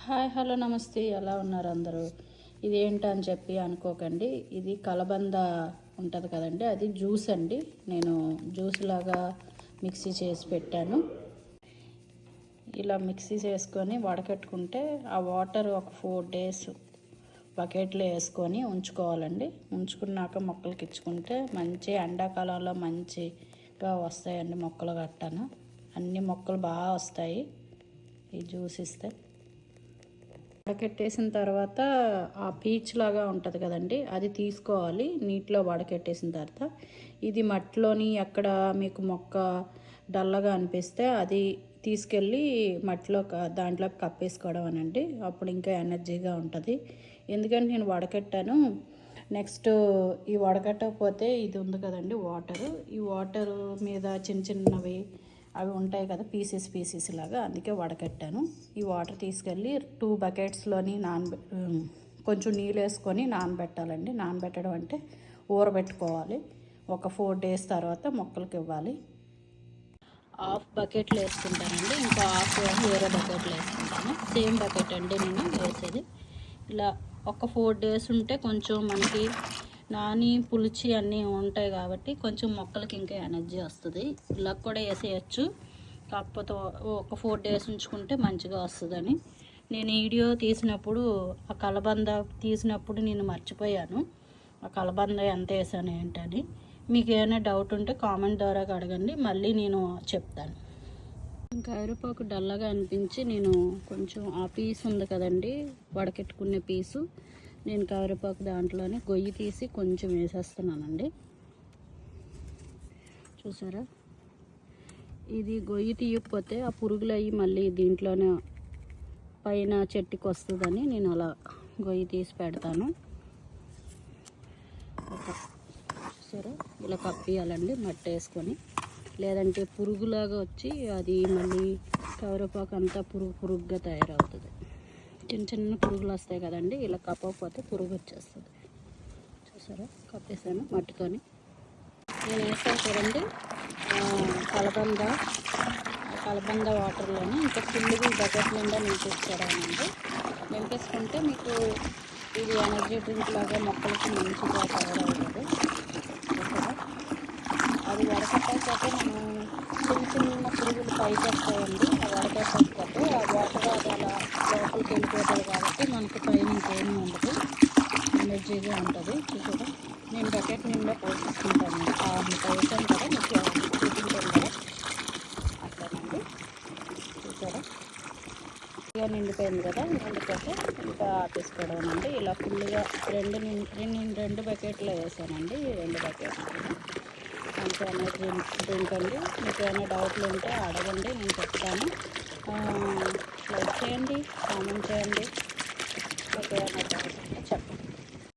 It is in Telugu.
హాయ్ హలో నమస్తే, ఎలా ఉన్నారు అందరూ? ఇదేంటని చెప్పి అనుకోకండి. ఇది కలబంద ఉంటుంది కదండి, అది జ్యూస్ అండి. నేను జ్యూస్ లాగా మిక్సీ చేసి పెట్టాను. ఇలా మిక్సీ చేసుకొని వడకట్టుకుంటే ఆ వాటర్ ఒక 4 days బకెట్లో వేసుకొని ఉంచుకోవాలండి. ఉంచుకున్నాక మొక్కలకి ఇచ్చుకుంటే మంచి ఎండాకాలంలో మంచిగా వస్తాయండి మొక్కలు గట్టాను. అన్ని మొక్కలు బాగా వస్తాయి ఈ జ్యూస్ ఇస్తే. వడకెట్టేసిన తర్వాత ఆ పీచ్ లాగా ఉంటుంది కదండి, అది తీసుకోవాలి. నీటిలో వడకెట్టేసిన తర్వాత ఇది మట్టిలోని ఎక్కడ మీకు మొక్క డల్లగా అనిపిస్తే అది తీసుకెళ్ళి మట్టిలో దాంట్లో కప్పేసుకోవడం అనండి. అప్పుడు ఇంకా ఎనర్జీగా ఉంటుంది. ఎందుకంటే నేను వడకెట్టాను. నెక్స్ట్ ఈ వడకట్టకపోతే ఇది ఉంది కదండి వాటరు, ఈ వాటర్ మీద చిన్న చిన్నవి అవి ఉంటాయి కదా, పీసెస్ లాగా, అందుకే వడకట్టాను. ఈ వాటర్ తీసుకెళ్ళి 2 bucketsలోని కొంచెం నీళ్ళు వేసుకొని నానబెట్టాలండి. నానబెట్టడం అంటే ఊరబెట్టుకోవాలి. ఒక 4 days తర్వాత మొక్కలకి ఇవ్వాలి. హాఫ్ బకెట్లో వేసుకుంటానండి, ఇంకా హాఫ్ వేరే బకెట్లో వేసుకుంటాను. సేమ్ బకెట్ అండి నేను వేసేది. ఇలా ఒక 4 days ఉంటే కొంచెం మనకి నాని పులిచి అన్నీ ఉంటాయి కాబట్టి కొంచెం మొక్కలకి ఇంకా ఎనర్జీ వస్తుంది. ఇలా కూడా వేసేయచ్చు, కాకపోతే ఒక 4 days ఉంచుకుంటే మంచిగా వస్తుందని. నేను వీడియో తీసినప్పుడు ఆ కలబంద తీసినప్పుడు నేను మర్చిపోయాను ఆ కలబంద ఎంత వేసాను ఏంటని. మీకు ఏమైనా డౌట్ ఉంటే కామెంట్ ద్వారా అడగండి, మళ్ళీ నేను చెప్తాను. కరివేపాకు డల్లగా అనిపించి నేను కొంచెం ఆ పీస్ ఉంది కదండి వడకెట్టుకునే పీసు, నేను కరివేపాకు దాంట్లోనే గొయ్యి తీసి కొంచెం వేసేస్తున్నానండి. చూసారా, ఇది గొయ్యి తీయకపోతే ఆ పురుగులు అయ్యి మళ్ళీ దీంట్లోనే పైన చెట్టుకి వస్తుందని నేను అలా గొయ్యి తీసి పెడతాను. చూసారా, ఇలా కప్పియాలండి మట్టి వేసుకొని, లేదంటే పురుగులాగా వచ్చి అది మళ్ళీ కరివేపాకు అంతా పురుగుగా తయారవుతుంది. చిన్న చిన్న పురుగులు వస్తాయి కదండి, ఇలా కప్పకపోతే పురుగు వచ్చేస్తుంది. చూసారా, కప్పేసాను మట్టితోని. నేను వేసాను చూడండి కలబంద వాటర్లోని ఇంకా ఫుల్గా బకెట్ నిండా నింపేసుకోవడానండి. నింపేసుకుంటే మీకు ఇది ఎనర్జీ డ్రింక్ లాగా మొక్కలకి మంచిగా తయారవుతుంది. చూసారా, అది వడకట్టకపోతే మనం చిన్న పురుగులు పైకి వస్తాయండి. ఆ వడకట్టకపోతే ఆ వాటర్ అది అలా లోపలికి వెళ్ళిపోతుంది కాబట్టి మనకు పైన ఇంకేమీ ఉండదు, ఎనర్జీగా ఉంటుంది. చూసారా, నేను బకెట్ నిండా పోసుకుంటాను. వేసాను కదా మీకు చూపించాను కదా, అట్లానండి. చూసారా, ఇక నిండిపోయింది కదా, నిండిపోతే ఇంకా ఆపేసుకోవడం అండి. ఇలా ఫుల్గా 2 బకెట్లో వేసానండి, 2 బకెట్లు. మంచి ఎనర్జీ డ్రింక్ అండి. మీకు ఏమైనా డౌట్లు ఉంటే అడగండి, నేను చెప్తాను. లైక్ చేయండి, కామెంట్ చేయండి, మీకు ఏమైనా డౌట్ ఉంటే చెప్పండి.